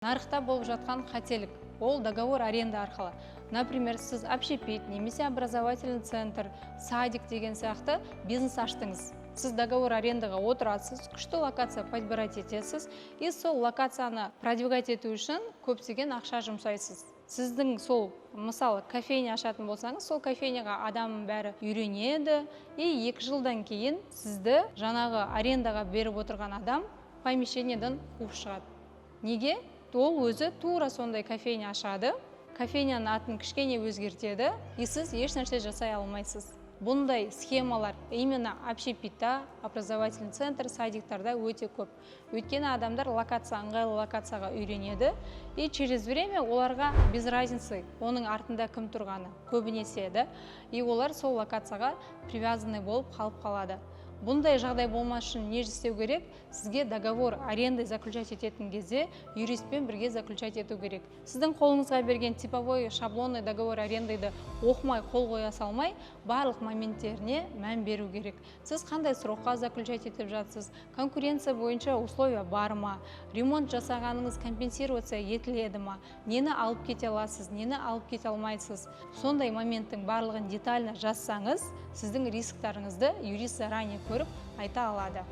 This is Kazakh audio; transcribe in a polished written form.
Нарықта болып жатқан қателік, ол договор аренда арқылы. Например, сіз общепит, немесе образовательный центр, садик деген сияқты бизнес аштыңыз. Сіз договор арендаға отырасыз, күшті локация подбирать етесіз, и сол локацияны продвигать ету үшін көптеген ақша жұмсайсыз. Сіздің сол, мысалы, кофейня ашатын болсаңыз, сол кофейняға адамның бәрі үйренеді, и 2 жылдан кейін сізді жаңағы арендаға беріп отырған адам помещениеден қуып шығады. Неге? Ол өзі тура сондай кофейня ашады, кофейняның атын кішкене өзгертеді, и сіз еш нәрсе жасай алмайсыз. Бұндай схемалар именно общепитта, образовательный центр, садиктарда өте көп. Өйткені адамдар ыңғайлы локацияға үйренеді, и через время оларға без разницы, оның артында кім тұрғаны көбінесе еді, и олар сол локацияға привязанный болып қалып қалады. Бұндай жағдай болмас үшін не істеу керек? Сізге договор аренды заключать ететін кезде юристпен бірге заключать ету керек. Сіздің қолыңызға берген типовой шаблонный договор арендайды оқымай, қол қоя салмай, барлық моменттеріне мән беру керек. Сіз қандай сроққа заключать етіп жатсыз? Конкуренция бойынша условия бар ма? Ремонт жасағаныңыз компенсировация етіледі ма? Нені алып кете аласыз, нені алып кете алмайсыз? Сондай моменттің барлығын детально жазсаңыз, сіздің рисктарыңызды юрист заранее көріп айта алады.